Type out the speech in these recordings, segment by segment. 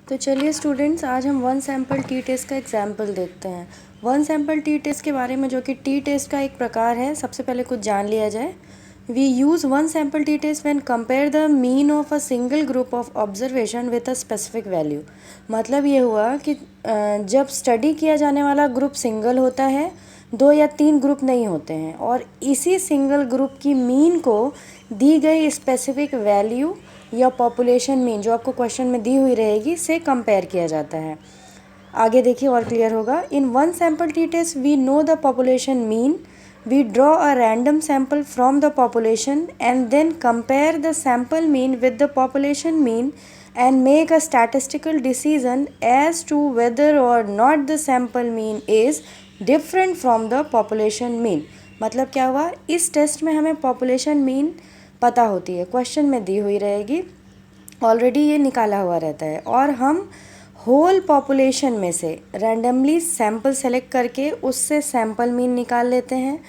तो चलिए स्टूडेंट्स, आज हम वन सैम्पल टी टेस्ट का एग्जाम्पल देखते हैं। वन सैम्पल टी टेस्ट के बारे में, जो कि टी टेस्ट का एक प्रकार है, सबसे पहले कुछ जान लिया जाए। We use one sample t test when compare the mean of a single group of observation with a specific value. मतलब ये हुआ कि जब स्टडी किया जाने वाला ग्रुप सिंगल होता है, 2 या 3 ग्रुप नहीं होते हैं, और इसी सिंगल ग्रुप की मीन को दी गई स्पेसिफिक वैल्यू या पॉपुलेशन मीन, जो आपको क्वेश्चन में दी हुई रहेगी, से कंपेयर किया जाता है। आगे देखिए और क्लियर होगा। In one sample t test we know the population mean, we draw a random sample from the population and then compare the sample mean with the population mean and make a statistical decision as to whether or not the sample mean is different from the population mean। मतलब क्या हुआ, इस test में हमें population mean पता होती है, question में दी हुई रहेगी, ऑलरेडी ये निकाला हुआ रहता है, और हम होल पॉपुलेशन में से रैंडमली सैम्पल सेलेक्ट करके उससे सैम्पल मीन निकाल लेते हैं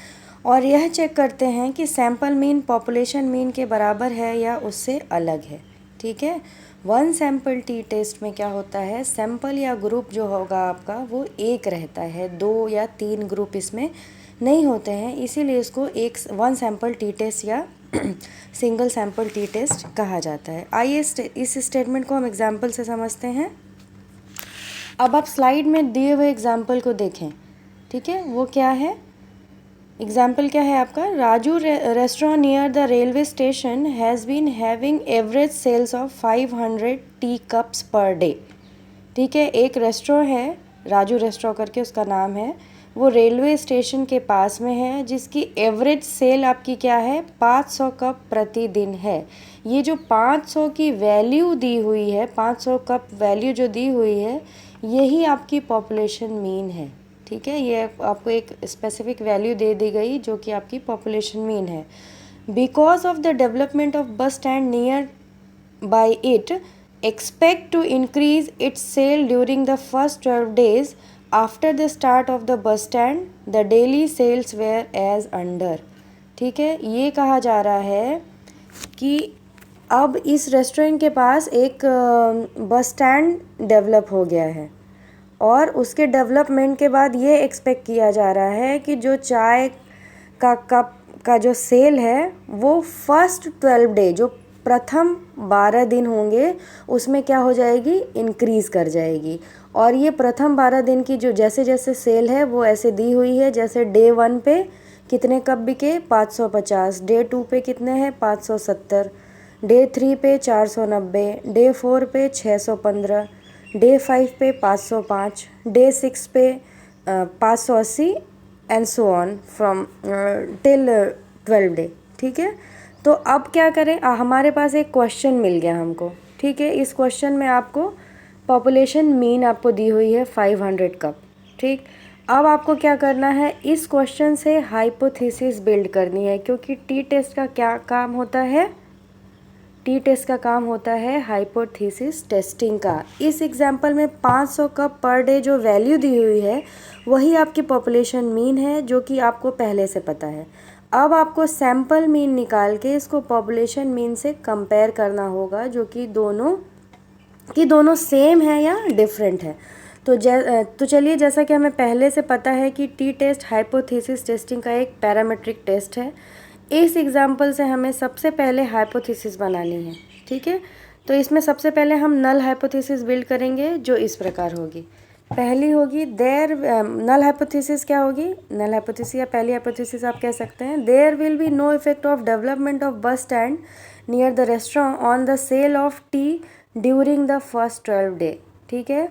और यह चेक करते हैं कि सैम्पल मीन पॉपुलेशन मीन के बराबर है या उससे अलग है। ठीक है। वन सैम्पल टी टेस्ट में क्या होता है, सैम्पल या ग्रुप जो होगा आपका वो एक रहता है, 2 या 3 ग्रुप इसमें नहीं होते हैं, इसीलिए इसको एक वन सैम्पल टी टेस्ट या सिंगल सैम्पल टी टेस्ट कहा जाता है। आइए इस स्टेटमेंट को हम एग्जाम्पल से समझते हैं। अब आप स्लाइड में दिए हुए एग्जाम्पल को देखें। ठीक है, वो क्या है, एग्जाम्पल क्या है आपका, Raju restaurant near the railway station has been having average sales of 500 tea cups per day. ठीक है, एक रेस्टोरेंट है, राजू रेस्टोरेंट करके उसका नाम है, वो रेलवे स्टेशन के पास में है, जिसकी एवरेज सेल आपकी क्या है, 500 कप प्रतिदिन है। ये जो 500 की वैल्यू दी हुई है, 500 कप वैल्यू जो दी हुई है, यही आपकी पॉपुलेशन मीन है। ठीक है, ये आपको एक स्पेसिफिक वैल्यू दे दी गई जो कि आपकी पॉपुलेशन मीन है। Because of the development of bus stand near by it, expect to increase its sale during the first 12 days after the start of the bus stand, the daily sales were as under। ठीक है, ये कहा जा रहा है कि अब इस रेस्टोरेंट के पास एक बस स्टैंड डेवलप हो गया है, और उसके डेवलपमेंट के बाद ये एक्सपेक्ट किया जा रहा है कि जो चाय का कप का जो सेल है वो फर्स्ट 12 डे, जो प्रथम 12 दिन होंगे, उसमें क्या हो जाएगी, इंक्रीज़ कर जाएगी। और ये प्रथम 12 दिन की जो जैसे जैसे सेल है वो ऐसे दी हुई है, जैसे डे 1 पे कितने कप बिके, 550, डे 2 पे कितने हैं, 570, डे 3 पे 490, डे 4 पे 615, डे 5 पे 505, डे 6 पे 580 and so on from till 12 day. ठीक है, तो अब क्या करें, हमारे पास एक क्वेश्चन मिल गया हमको। ठीक है, इस क्वेश्चन में आपको पॉपुलेशन मीन आपको दी हुई है 500 कप। ठीक, अब आपको क्या करना है, इस क्वेश्चन से हाइपोथेसिस बिल्ड करनी है, क्योंकि टी टेस्ट का क्या काम होता है, टी टेस्ट का काम होता है हाइपोथेसिस टेस्टिंग का। इस एग्जाम्पल में 500 कप पर डे जो वैल्यू दी हुई है वही आपकी पॉपुलेशन मीन है, जो कि आपको पहले से पता है। अब आपको सैम्पल मीन निकाल के इसको पॉपुलेशन मीन से कंपेयर करना होगा, जो कि दोनों सेम है या डिफरेंट है। तो चलिए, जैसा कि हमें पहले से पता है कि टी टेस्ट हाइपोथेसिस टेस्टिंग का एक पैरामीट्रिक टेस्ट है, इस एग्जाम्पल से हमें सबसे पहले हाइपोथेसिस बनानी है। ठीक है, तो इसमें सबसे पहले हम नल हाइपोथेसिस बिल्ड करेंगे, जो इस प्रकार होगी। पहली होगी नल हाइपोथेसिस क्या होगी, नल हाइपोथेसिस या पहली हाइपोथेसिस आप कह सकते हैं, there will be no effect of development of bus stand near the restaurant on the sale of tea during the first 12 day. ठीक है,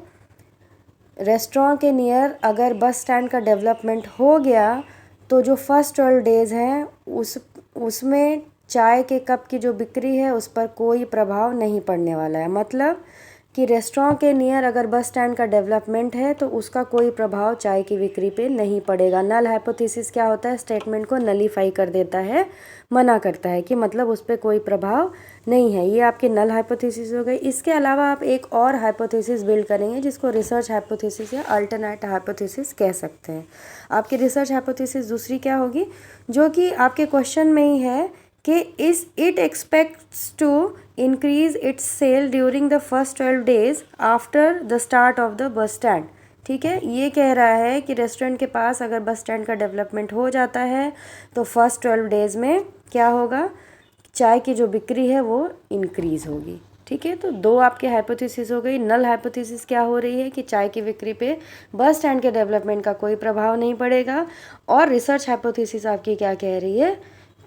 रेस्टोरेंट के नियर अगर बस स्टैंड का डेवलपमेंट हो गया तो जो फर्स्ट 12 डेज़ हैं उसमें चाय के कप की जो बिक्री है उस पर कोई प्रभाव नहीं पड़ने वाला है। मतलब कि रेस्टोरेंट के नियर अगर बस स्टैंड का डेवलपमेंट है तो उसका कोई प्रभाव चाय की बिक्री पे नहीं पड़ेगा। नल हाइपोथेसिस क्या होता है, स्टेटमेंट को नलीफाई कर देता है, मना करता है कि मतलब उस पर कोई प्रभाव नहीं है। ये आपकी नल हाइपोथेसिस हो गई। इसके अलावा आप एक और हाइपोथेसिस बिल्ड करेंगे जिसको रिसर्च हाइपोथेसिस या अल्टरनेट हाइपोथेसिस कह सकते हैं। आपकी रिसर्च हाइपोथेसिस दूसरी क्या होगी, जो कि आपके क्वेश्चन में ही है कि इस it expects to increase its sale during the first 12 days after the start of the bus stand. ठीक है, ये कह रहा है कि रेस्टोरेंट के पास अगर बस स्टैंड का डेवलपमेंट हो जाता है तो फर्स्ट 12 डेज़ में क्या होगा, चाय की जो बिक्री है वो इंक्रीज़ होगी। ठीक है, तो दो आपके हाइपोथेसिस हो गई। नल हाइपोथेसिस क्या हो रही है कि चाय की बिक्री पे बस स्टैंड के डेवलपमेंट का कोई प्रभाव नहीं पड़ेगा, और रिसर्च हाइपोथेसिस आपकी क्या कह रही है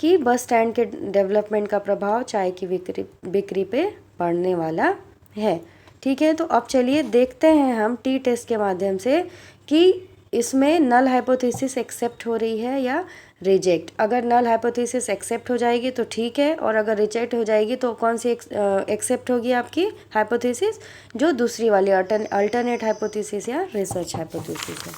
कि बस स्टैंड के डेवलपमेंट का प्रभाव चाय की बिक्री पे पड़ने वाला है। ठीक है, तो अब चलिए देखते हैं हम टी टेस्ट के माध्यम से कि इसमें नल हाइपोथेसिस एक्सेप्ट हो रही है या रिजेक्ट। अगर नल हाइपोथेसिस एक्सेप्ट हो जाएगी तो ठीक है, और अगर रिजेक्ट हो जाएगी तो कौन सी एक्सेप्ट होगी आपकी हाइपोथेसिस, जो दूसरी वाली अल्टरनेट हाइपोथेसिस या रिसर्च हाइपोथेसिस है।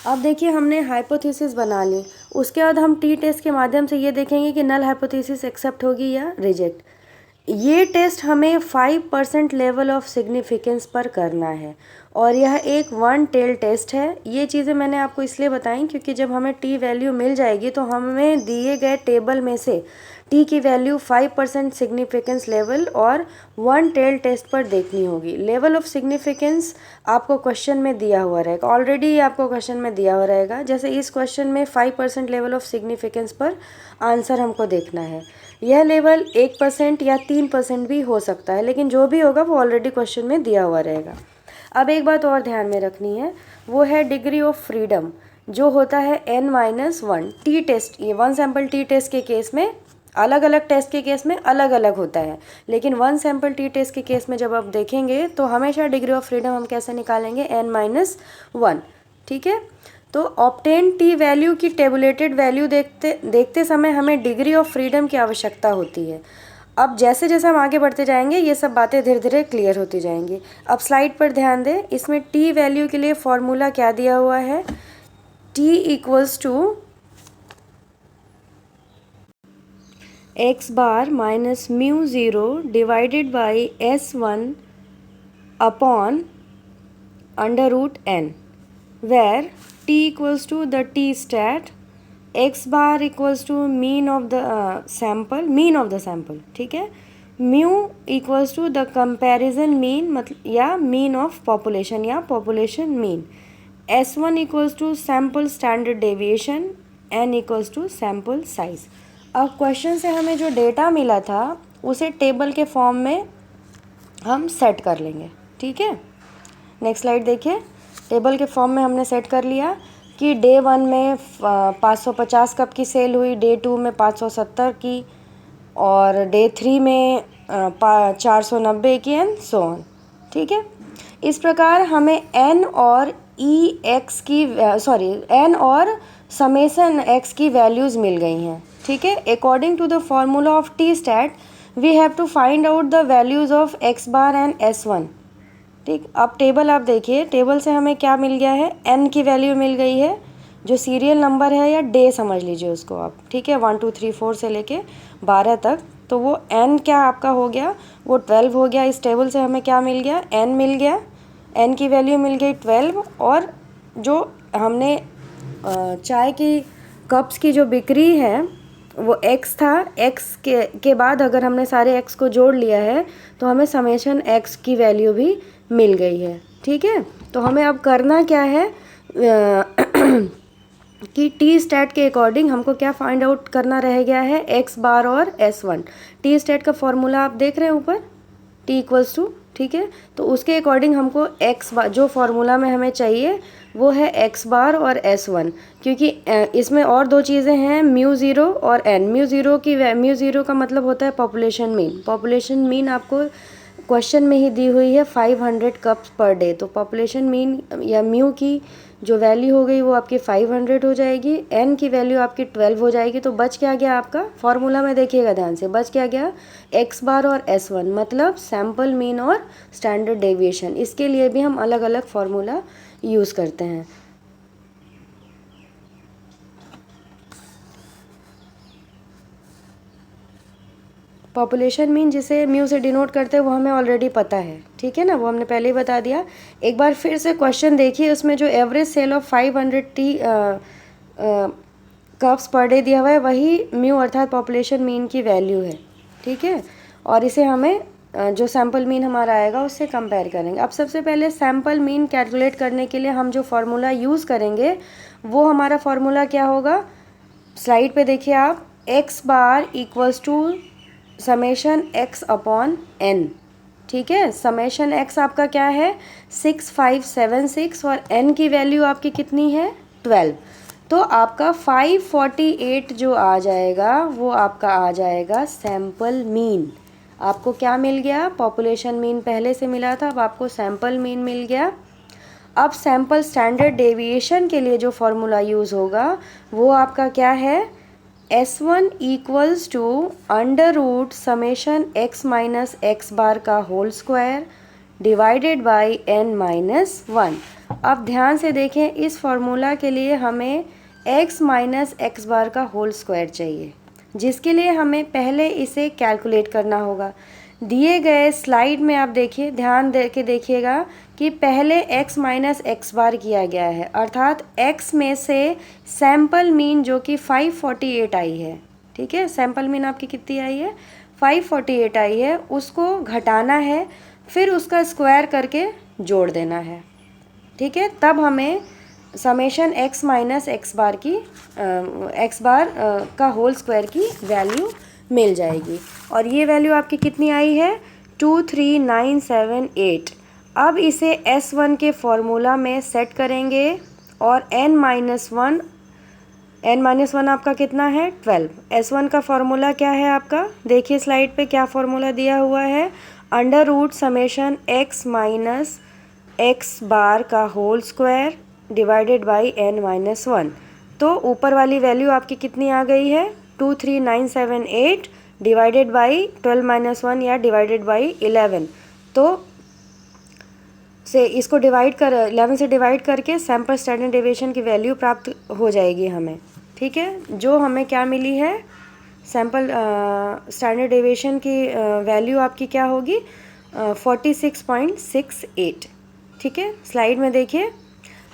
अब देखिए हमने हाइपोथेसिस बना ली, उसके बाद हम टी टेस्ट के माध्यम से ये देखेंगे कि नल हाइपोथेसिस एक्सेप्ट होगी या रिजेक्ट। ये टेस्ट हमें 5% लेवल ऑफ सिग्निफिकेंस पर करना है, और यह एक वन टेल टेस्ट है। ये चीज़ें मैंने आपको इसलिए बताई क्योंकि जब हमें टी वैल्यू मिल जाएगी तो हमें दिए गए टेबल में से टी की वैल्यू 5% सिग्निफिकेंस लेवल और वन टेल टेस्ट पर देखनी होगी। लेवल ऑफ सिग्निफिकेंस आपको क्वेश्चन में दिया हुआ रहेगा, ऑलरेडी आपको क्वेश्चन में दिया हुआ रहेगा। जैसे इस क्वेश्चन में 5% लेवल ऑफ सिग्निफिकेंस पर आंसर हमको देखना है। यह लेवल 1% या 3% भी हो सकता है, लेकिन जो भी होगा वो ऑलरेडी क्वेश्चन में दिया हुआ रहेगा। अब एक बात और ध्यान में रखनी है, वो है डिग्री ऑफ फ्रीडम, जो होता है n-1 टी टेस्ट। ये वन सैम्पल टी टेस्ट के केस में, अलग अलग टेस्ट के केस में अलग अलग होता है, लेकिन वन सैम्पल टी टेस्ट के केस में जब आप देखेंगे तो हमेशा डिग्री ऑफ फ्रीडम हम कैसे निकालेंगे, n-1। ठीक है, तो ऑब्टेन टी वैल्यू की टेबुलेटेड वैल्यू देखते समय हमें डिग्री ऑफ फ्रीडम की आवश्यकता होती है। अब जैसे जैसे हम आगे बढ़ते जाएंगे ये सब बातें धीरे धीरे क्लियर होती जाएंगी। अब स्लाइड पर ध्यान दें, इसमें टी वैल्यू के लिए फॉर्मूला क्या दिया हुआ है, t equals to x bar minus mu zero divided by S1 upon under root n, where t equals to the t stat, x bar equals to mean of the sample। ठीक है, mu equals to the comparison mean, मतलब या mean of population या population mean. S1 equals to sample standard deviation, n equals to sample size. अब question से हमें जो data मिला था उसे टेबल के फॉर्म में हम सेट कर लेंगे। ठीक है, नेक्स्ट स्लाइड देखिए। टेबल के फॉर्म में हमने सेट कर लिया कि डे 1 में 550 कप की सेल हुई, डे 2 में 570 की, और डे 3 में 490 की, एंड सो ऑन। ठीक है, इस प्रकार हमें n और n और समेसन x की वैल्यूज़ मिल गई हैं। ठीक है, according to the formula of t stat we have to find out the values of x bar and S1। ठीक, अब टेबल आप देखिए, टेबल से हमें क्या मिल गया है, n की वैल्यू मिल गई है, जो सीरियल नंबर है या डे समझ लीजिए उसको आप। ठीक है, 1 2 3 4 से लेके 12 तक, तो वो n क्या आपका हो गया, वो 12 हो गया। इस टेबल से हमें क्या मिल गया, n मिल गया, n की वैल्यू मिल गई 12, और जो हमने चाय की कप्स की जो बिक्री है वो x था, x के बाद अगर हमने सारे x को जोड़ लिया है तो हमें समेशन x की वैल्यू भी मिल गई है। ठीक है, तो हमें अब करना क्या है कि टी स्टैट के अकॉर्डिंग हमको क्या फाइंड आउट करना रह गया है, x बार और S1। टी स्टैट का फॉर्मूला आप देख रहे हैं ऊपर, t इक्वल्स टू। ठीक है, तो उसके अकॉर्डिंग हमको x बार, जो फॉर्मूला में हमें चाहिए वो है x बार और S1, क्योंकि इसमें और दो चीज़ें हैं, म्यू ज़ीरो और n। म्यू ज़ीरो का मतलब होता है पॉपुलेशन मीन। पॉपुलेशन मीन आपको क्वेश्चन में ही दी हुई है 500 कप्स पर डे, तो पॉपुलेशन मीन या म्यू की जो वैल्यू हो गई वो आपकी 500 हो जाएगी, n की वैल्यू आपकी 12 हो जाएगी। तो बच क्या गया आपका, फॉर्मूला में देखिएगा ध्यान से, बच क्या गया, x बार और S1, मतलब सैम्पल मीन और स्टैंडर्ड डेविएशन। इसके लिए भी हम अलग अलग फार्मूला यूज़ करते हैं। पॉपुलेशन मीन जिसे म्यू से डिनोट करते हैं वो हमें ऑलरेडी पता है। ठीक है ना, वो हमने पहले ही बता दिया। एक बार फिर से क्वेश्चन देखिए, उसमें जो average sale of cups per day दिया हुआ है, वही म्यू अर्थात पॉपुलेशन मीन की वैल्यू है, ठीक है। और इसे हमें जो सैम्पल मीन हमारा आएगा उससे कंपेयर करेंगे। अब सबसे पहले सैम्पल मीन कैलकुलेट करने के लिए हम जो फार्मूला यूज़ करेंगे वो हमारा फार्मूला क्या होगा, स्लाइड पे देखिए आप, x bar equals to summation x upon n, ठीक है। समेशन एक्स आपका क्या है 6576 और एन की वैल्यू आपकी कितनी है 12, तो आपका 548 जो आ जाएगा वो आपका आ जाएगा सैम्पल मीन। आपको क्या मिल गया, पॉपुलेशन मीन पहले से मिला था, अब आपको सैम्पल मीन मिल गया। अब सैम्पल स्टैंडर्ड डेविएशन के लिए जो फॉर्मूला यूज़ होगा वो आपका क्या है, S1 equals to under root summation x minus x bar का whole square divided by n minus 1। अब ध्यान से देखें, इस फॉर्मूला के लिए हमें x माइनस एक्स बार का होल स्क्वायर चाहिए, जिसके लिए हमें पहले इसे कैलकुलेट करना होगा। दिए गए स्लाइड में आप देखिए, ध्यान दे के देखिएगा कि पहले x माइनस एक्स बार किया गया है, अर्थात x में से सैम्पल मीन जो कि 548 आई है, ठीक है। सैम्पल मीन आपकी कितनी आई है 548 आई है, उसको घटाना है, फिर उसका स्क्वायर करके जोड़ देना है, ठीक है। तब हमें समेशन x माइनस एक्स बार की एक्स बार का होल स्क्वायर की वैल्यू मिल जाएगी। और ये वैल्यू आपकी कितनी आई है 23978। अब इसे S1 के फॉर्मूला में सेट करेंगे और n माइनस वन आपका कितना है 12। S1 का फॉर्मूला क्या है आपका, देखिए स्लाइड पे क्या फॉर्मूला दिया हुआ है, under root summation x minus x bar का whole square divided by n minus 1। तो ऊपर वाली वैल्यू आपकी कितनी आ गई है 23978 डिवाइडेड बाई 12 माइनस 1 या डिवाइडेड बाई 11। तो से इसको डिवाइड कर 11 से डिवाइड करके सैम्पल स्टैंडर्ड डेविएशन की वैल्यू प्राप्त हो जाएगी हमें, ठीक है। जो हमें क्या मिली है सैम्पल स्टैंडर्ड डेविएशन की वैल्यू आपकी क्या होगी 46.68, ठीक है। स्लाइड में देखिए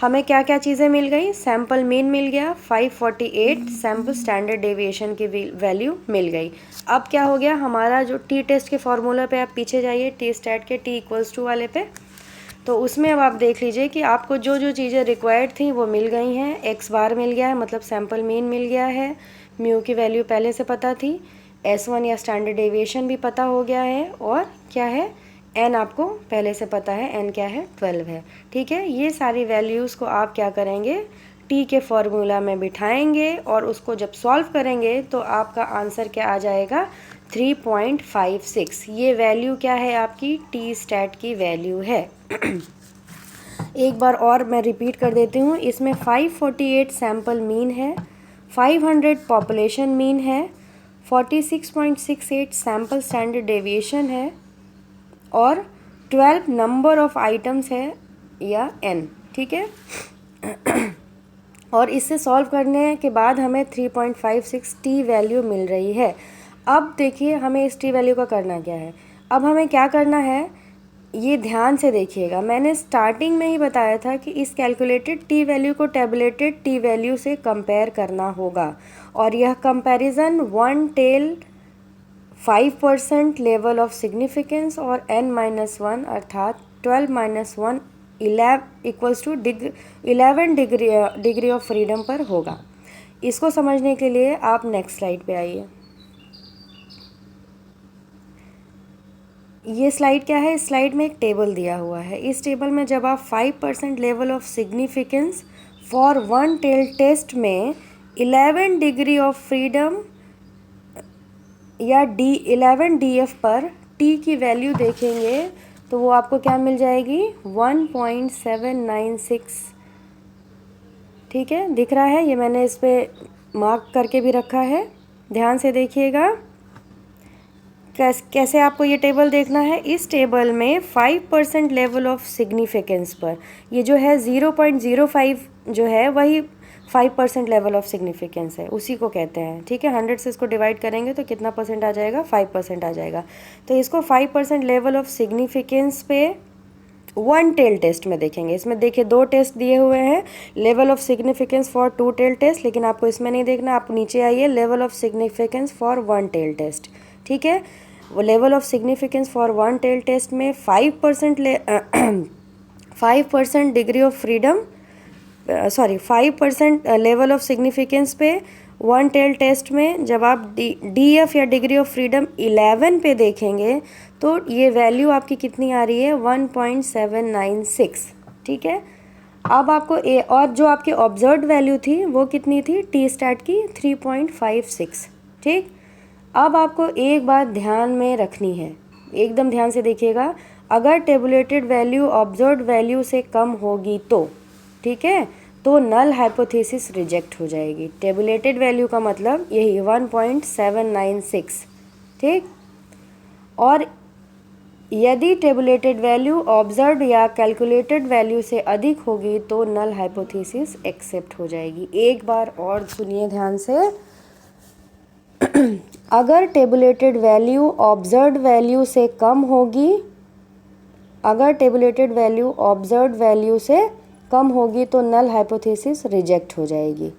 हमें क्या क्या चीज़ें मिल गई, सैम्पल मीन मिल गया 548, सैम्पल स्टैंडर्ड डेविएशन की वैल्यू मिल गई। अब क्या हो गया हमारा जो टी टेस्ट के फॉर्मूला पे आप पीछे जाइए, टी स्टैट के टी इक्वल्स टू वाले पे, तो उसमें अब आप देख लीजिए कि आपको जो जो चीज़ें रिक्वायर्ड थी वो मिल गई हैं। एक्स बार मिल गया है, मतलब सैम्पल मीन मिल गया है, म्यू की वैल्यू पहले से पता थी, S1 या स्टैंडर्ड डेविएशन भी पता हो गया है, और क्या है n आपको पहले से पता है, n क्या है 12 है, ठीक है। ये सारी वैल्यूज़ को आप क्या करेंगे t के फॉर्मूला में बिठाएंगे और उसको जब सॉल्व करेंगे तो आपका आंसर क्या आ जाएगा 3.56। ये वैल्यू क्या है आपकी टी स्टैट की वैल्यू है। एक बार और मैं रिपीट कर देती हूँ, इसमें 548 सैम्पल मीन है, 500 पॉपुलेशन मीन है, 46.68 सैम्पल स्टैंडर्ड डेविएशन है और 12 नंबर ऑफ आइटम्स है या n, ठीक है। और इससे सॉल्व करने के बाद हमें 3.56 टी वैल्यू मिल रही है। अब देखिए हमें इस टी वैल्यू का करना क्या है, अब हमें क्या करना है ये ध्यान से देखिएगा। मैंने स्टार्टिंग में ही बताया था कि इस कैलकुलेटेड टी वैल्यू को टेबुलेटेड टी वैल्यू से कंपेयर करना होगा, और यह comparison 1 tail 5% level of significance और n-1 अर्थात 12 minus 1 equals to 11 degree of freedom पर होगा। इसको समझने के लिए आप नेक्स्ट स्लाइड पे आइए। ये स्लाइड क्या है, इस स्लाइड में एक टेबल दिया हुआ है। इस टेबल में जब आप 5% level of significance for 1 tail test में 11 डिग्री ऑफ फ्रीडम या 11 DF पर t की वैल्यू देखेंगे तो वो आपको क्या मिल जाएगी 1.796, ठीक है। दिख रहा है, ये मैंने इस पर मार्क करके भी रखा है, ध्यान से देखिएगा। कैसे आपको ये टेबल देखना है, इस टेबल में 5% लेवल ऑफ सिग्निफिकेंस पर ये जो है 0.05 जो है वही 5% लेवल ऑफ सिग्निफिकेंस है, उसी को कहते हैं, ठीक है। 100 से इसको डिवाइड करेंगे तो कितना परसेंट आ जाएगा 5% आ जाएगा। तो इसको 5% लेवल ऑफ सिग्निफिकेंस पे वन टेल टेस्ट में देखेंगे। इसमें देखिए 2 टेस्ट दिए हुए हैं, level of significance for 2 tail test, लेकिन आपको इसमें नहीं देखना, आप नीचे आइए level of significance for 1 tail test. ठीक है, वो level of significance for 1 tail test में 5% degree of freedom, 5% level of significance पे 1 टेल टेस्ट में जब आप DF या डिग्री ऑफ फ्रीडम 11 पे देखेंगे तो ये वैल्यू आपकी कितनी आ रही है, 1.796। ठीक है, अब आपको और जो आपकी ऑब्जर्व्ड वैल्यू थी वो कितनी थी, टी स्टैट की 3.56। ठीक, अब आपको एक बात ध्यान में रखनी है, एकदम ध्यान से देखिएगा, अगर टेबुलेटेड वैल्यू ऑब्जर्व्ड वैल्यू से कम होगी तो, ठीक है, तो नल हाइपोथेसिस रिजेक्ट हो जाएगी। टेबुलेटेड वैल्यू का मतलब यही 1.796। ठीक, और यदि टेबुलेटेड वैल्यू ऑब्जर्व्ड या कैलकुलेटेड वैल्यू से अधिक होगी तो नल हाइपोथेसिस एक्सेप्ट हो जाएगी। एक बार और सुनिए ध्यान से, अगर टेबुलेटेड वैल्यू ऑब्जर्व्ड वैल्यू से कम होगी, अगर टेबुलेटेड वैल्यू ऑब्जर्व्ड वैल्यू से कम होगी तो नल हाइपोथेसिस रिजेक्ट हो जाएगी।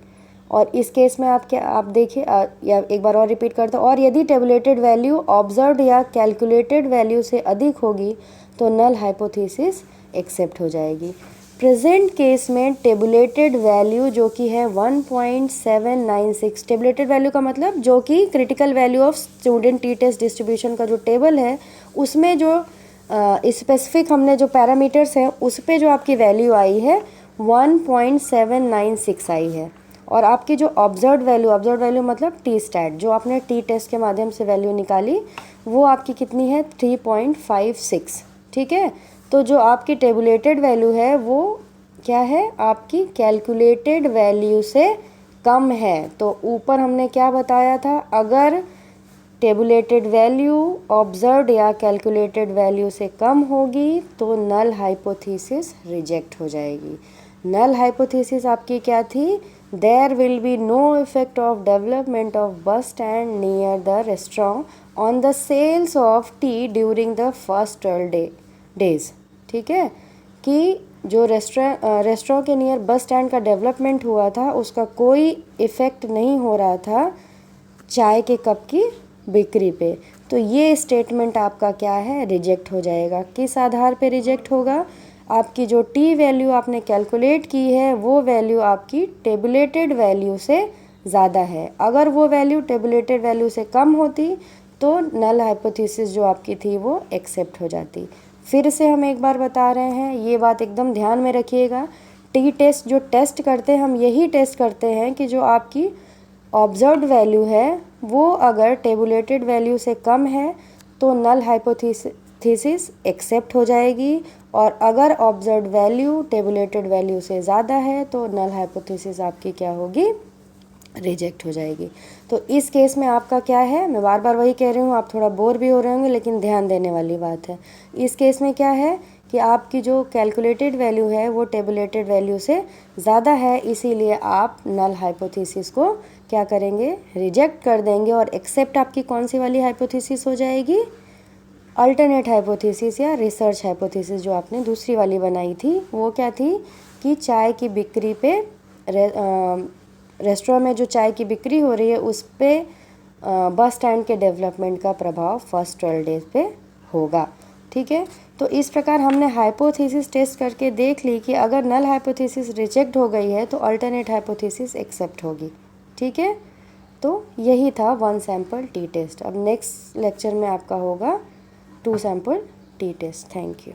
और इस केस में आप क्या, आप देखिए या एक बार और रिपीट करते हैं, और यदि टेबुलेटेड वैल्यू ऑब्जर्व्ड या कैलकुलेटेड वैल्यू से अधिक होगी तो नल हाइपोथेसिस एक्सेप्ट हो जाएगी। प्रेजेंट केस में टेबुलेटेड वैल्यू जो कि है 1.796, टेबुलेटेड वैल्यू का मतलब जो कि critical value of student t test distribution का जो टेबल है उसमें जो स्पेसिफिक हमने जो पैरामीटर्स हैं उस पे जो आपकी वैल्यू आई है 1.796 आई है, और आपकी जो ऑब्जर्व्ड वैल्यू मतलब टी स्टैट जो आपने टी टेस्ट के माध्यम से वैल्यू निकाली वो आपकी कितनी है, 3.56। ठीक है, तो जो आपकी टेबुलेटेड वैल्यू है वो क्या है, आपकी कैलकुलेटेड वैल्यू से कम है। तो ऊपर हमने क्या बताया था, अगर टेबुलेटेड वैल्यू ऑब्जर्व्ड या कैलकुलेटेड वैल्यू से कम होगी तो नल हाइपोथेसिस रिजेक्ट हो जाएगी। नल हाइपोथेसिस आपकी क्या थी, there will be no effect of development of bus stand near the restaurant on the sales of tea during the first 12 days. ठीक है, कि जो रेस्टोरेंट के नियर बस स्टैंड का डेवलपमेंट हुआ था उसका कोई इफ़ेक्ट नहीं हो रहा था चाय के कप की बिक्री पे, तो ये स्टेटमेंट आपका क्या है, रिजेक्ट हो जाएगा। किस आधार पे रिजेक्ट होगा, आपकी जो टी वैल्यू आपने कैलकुलेट की है वो वैल्यू आपकी टेबुलेटेड वैल्यू से ज़्यादा है। अगर वो वैल्यू टेबुलेटेड वैल्यू से कम होती तो नल हाइपोथेसिस जो आपकी थी वो एक्सेप्ट हो जाती। फिर से हम एक बार बता रहे हैं, ये बात एकदम ध्यान में रखिएगा, टी टेस्ट जो टेस्ट करते हैं हम यही टेस्ट करते हैं कि जो आपकी ऑब्जर्व्ड वैल्यू है वो अगर टेबुलेटेड वैल्यू से कम है तो नल हाइपोथेसिस एक्सेप्ट हो जाएगी, और अगर ऑब्जर्व्ड वैल्यू टेबुलेटेड वैल्यू से ज़्यादा है तो नल हाइपोथेसिस आपकी क्या होगी, रिजेक्ट हो जाएगी। तो इस केस में आपका क्या है, मैं बार बार वही कह रही हूँ, आप थोड़ा बोर भी हो रहे होंगे लेकिन ध्यान देने वाली बात है। इस केस में क्या है कि आपकी जो कैलकुलेटेड वैल्यू है वो टेबुलेटेड वैल्यू से ज़्यादा है, इसीलिए आप नल हाइपोथेसिस को क्या करेंगे, रिजेक्ट कर देंगे, और एक्सेप्ट आपकी कौन सी वाली हाइपोथेसिस हो जाएगी, अल्टरनेट हाइपोथेसिस या रिसर्च हाइपोथेसिस जो आपने दूसरी वाली बनाई थी वो क्या थी कि चाय की बिक्री पे रेस्टोरेंट में जो चाय की बिक्री हो रही है उस पर बस स्टैंड के डेवलपमेंट का प्रभाव फर्स्ट 12 डेज पे होगा। ठीक है, तो इस प्रकार हमने हाइपोथेसिस टेस्ट करके देख ली कि अगर नल हाइपोथेसिस रिजेक्ट हो गई है तो अल्टरनेट हाइपोथेसिस एक्सेप्ट होगी। ठीक है, तो यही था 1 सैम्पल टी टेस्ट। अब नेक्स्ट लेक्चर में आपका होगा 2 sample t test. Thank you.